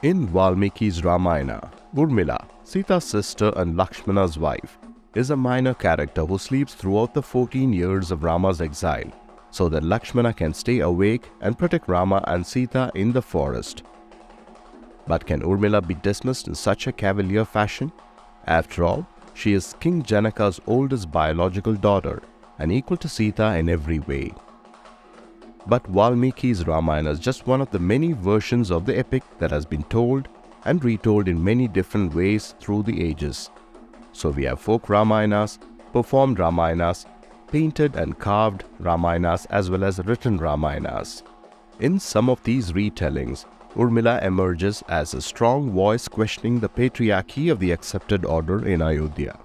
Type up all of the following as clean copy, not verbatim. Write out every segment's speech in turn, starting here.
In Valmiki's Ramayana, Urmila, Sita's sister and Lakshmana's wife, is a minor character who sleeps throughout the 14 years of Rama's exile so that Lakshmana can stay awake and protect Rama and Sita in the forest. But can Urmila be dismissed in such a cavalier fashion? After all, she is King Janaka's oldest biological daughter and equal to Sita in every way. But Valmiki's Ramayana is just one of the many versions of the epic that has been told and retold in many different ways through the ages. So we have folk Ramayanas, performed Ramayanas, painted and carved Ramayanas as well as written Ramayanas. In some of these retellings, Urmila emerges as a strong voice questioning the patriarchy of the accepted order in Ayodhya.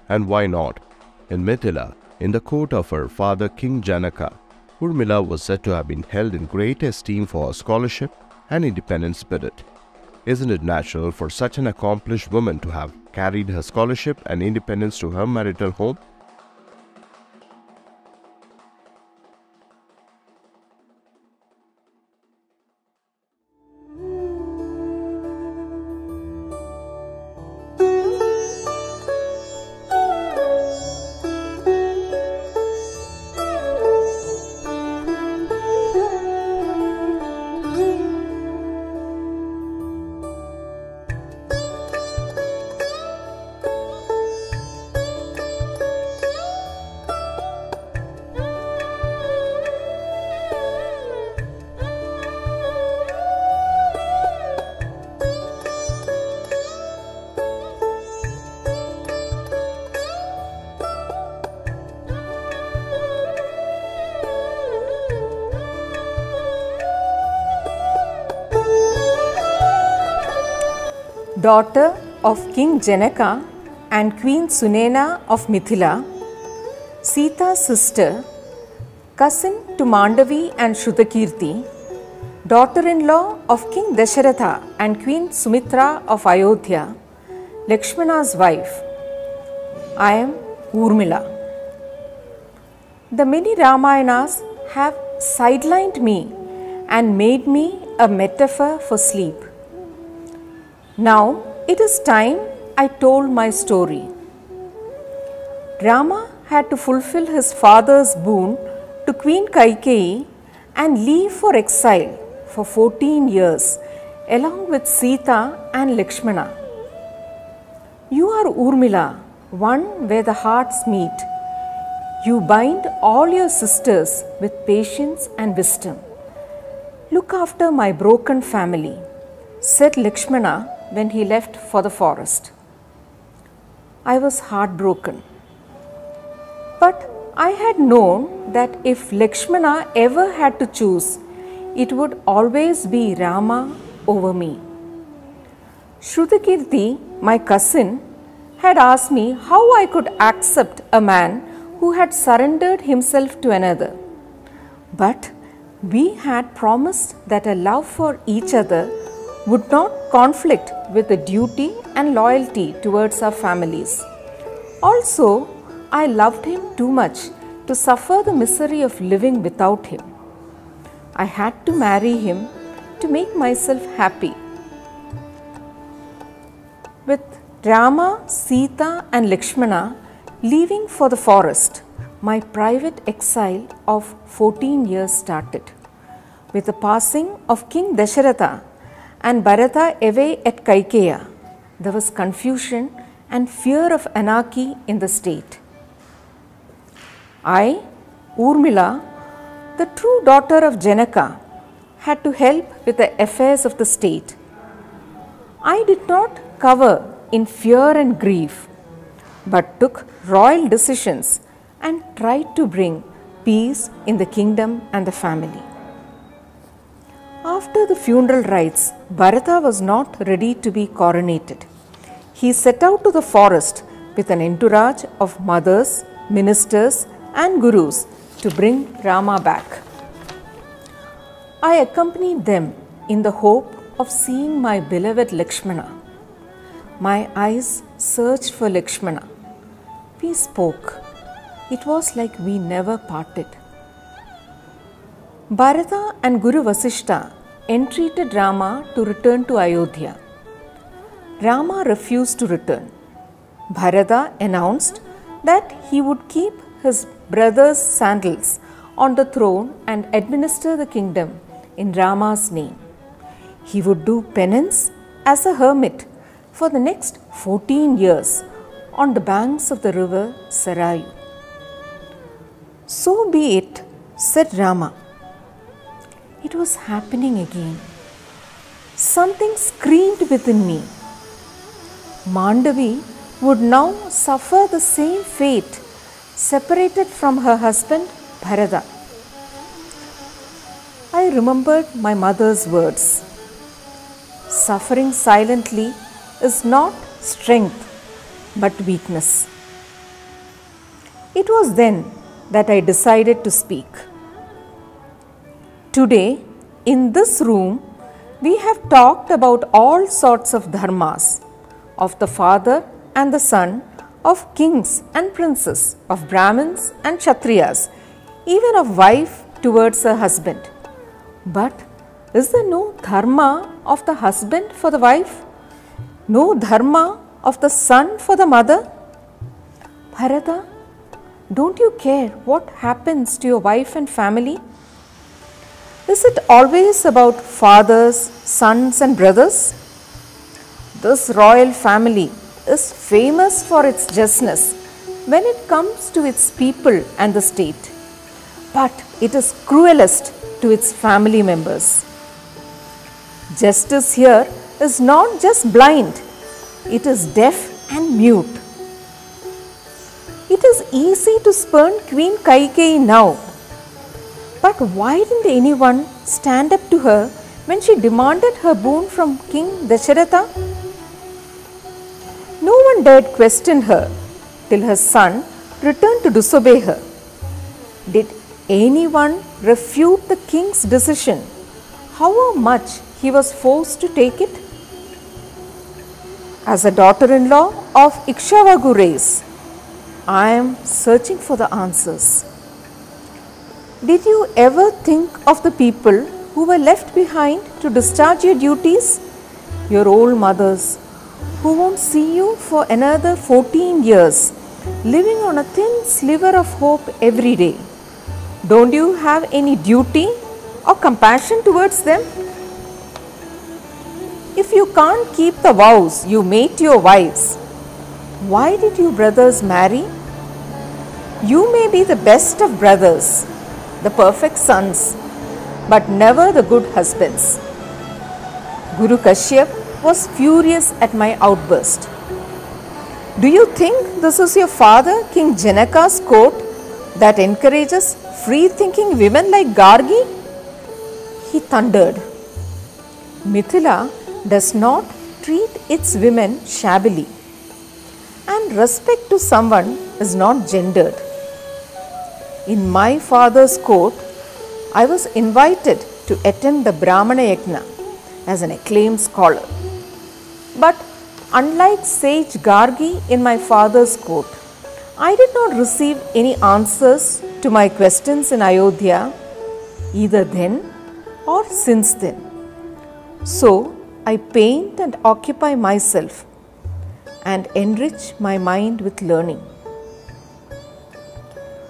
And why not? In Mithila, in the court of her father King Janaka, Urmila was said to have been held in great esteem for her scholarship and independent spirit. Isn't it natural for such an accomplished woman to have carried her scholarship and independence to her marital home? Daughter of King Janaka and Queen Sunena of Mithila, Sita's sister, cousin to Mandavi and Shrutakirti, daughter-in-law of King Dasharatha and Queen Sumitra of Ayodhya, Lakshmana's wife. I am Urmila. The many Ramayanas have sidelined me and made me a metaphor for sleep. Now it is time I told my story. Rama had to fulfill his father's boon to Queen Kaikeyi and leave for exile for 14 years along with Sita and Lakshmana. You are Urmila, one where the hearts meet. You bind all your sisters with patience and wisdom. Look after my broken family, said Lakshmana when he left for the forest. I was heartbroken. But I had known that if Lakshmana ever had to choose, it would always be Rama over me. Shrutakirti, my cousin, had asked me how I could accept a man who had surrendered himself to another. But we had promised that a love for each other would not conflict with the duty and loyalty towards our families. Also, I loved him too much to suffer the misery of living without him. I had to marry him to make myself happy. With Rama, Sita and Lakshmana leaving for the forest, my private exile of 14 years started. With the passing of King Dasharatha and Bharata away at Kaikeya, there was confusion and fear of anarchy in the state. I, Urmila, the true daughter of Janaka, had to help with the affairs of the state. I did not cower in fear and grief, but took royal decisions and tried to bring peace in the kingdom and the family. After the funeral rites, Bharata was not ready to be coronated. He set out to the forest with an entourage of mothers, ministers and gurus to bring Rama back. I accompanied them in the hope of seeing my beloved Lakshmana. My eyes searched for Lakshmana. We spoke. It was like we never parted. Bharata and Guru Vasishta entreated Rama to return to Ayodhya. Rama refused to return. Bharata announced that he would keep his brother's sandals on the throne and administer the kingdom in Rama's name. He would do penance as a hermit for the next 14 years on the banks of the river Sarayu. So be it, said Rama. It was happening again. Something screamed within me. Mandavi would now suffer the same fate, separated from her husband Bharata. I remembered my mother's words. Suffering silently is not strength but weakness. It was then that I decided to speak. Today, in this room, we have talked about all sorts of dharmas, of the father and the son, of kings and princes, of Brahmins and Kshatriyas, even of wife towards her husband. But is there no dharma of the husband for the wife? No dharma of the son for the mother? Bharata, don't you care what happens to your wife and family? Is it always about fathers, sons and brothers? This royal family is famous for its justness when it comes to its people and the state, but it is cruelest to its family members. Justice here is not just blind, it is deaf and mute. It is easy to spurn Queen Kaikeyi now, but why didn't anyone stand up to her when she demanded her boon from King Dasharatha? No one dared question her till her son returned to disobey her. Did anyone refute the king's decision, however much he was forced to take it? As a daughter-in-law of Ikshavaku race, I am searching for the answers. Did you ever think of the people who were left behind to discharge your duties? Your old mothers who won't see you for another 14 years, living on a thin sliver of hope every day. Don't you have any duty or compassion towards them? If you can't keep the vows you made to your wives, why did you brothers marry? You may be the best of brothers, the perfect sons, but never the good husbands. Guru Kashyap was furious at my outburst. Do you think this is your father, King Janaka's court, that encourages free-thinking women like Gargi? He thundered. Mithila does not treat its women shabbily, and respect to someone is not gendered. In my father's court, I was invited to attend the Brahmana Yajna as an acclaimed scholar. But unlike sage Gargi in my father's court, I did not receive any answers to my questions in Ayodhya, either then or since then. So I paint and occupy myself and enrich my mind with learning.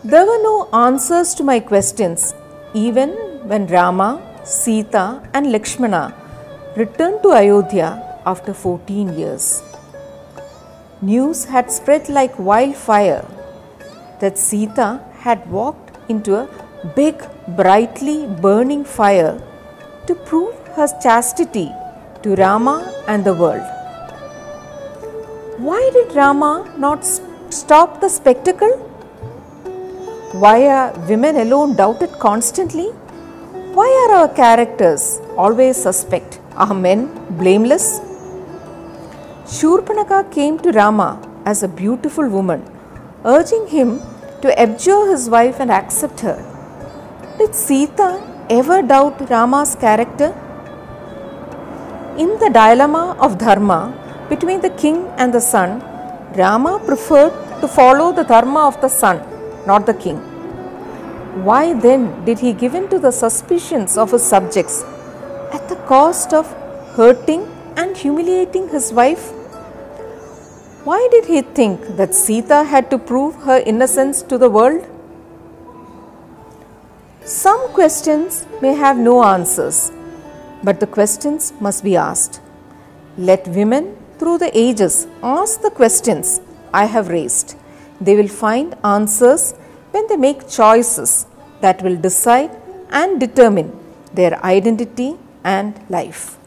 There were no answers to my questions even when Rama, Sita and Lakshmana returned to Ayodhya after 14 years. News had spread like wildfire that Sita had walked into a big, brightly burning fire to prove her chastity to Rama and the world. Why did Rama not stop the spectacle? Why are women alone doubted constantly? Why are our characters always suspect? Are men blameless? Shurpanaka came to Rama as a beautiful woman, urging him to abjure his wife and accept her. Did Sita ever doubt Rama's character? In the dilemma of dharma between the king and the son, Rama preferred to follow the dharma of the son, not the king. Why then did he give in to the suspicions of his subjects at the cost of hurting and humiliating his wife? Why did he think that Sita had to prove her innocence to the world? Some questions may have no answers, but the questions must be asked. Let women through the ages ask the questions I have raised. They will find answers when they make choices that will decide and determine their identity and life.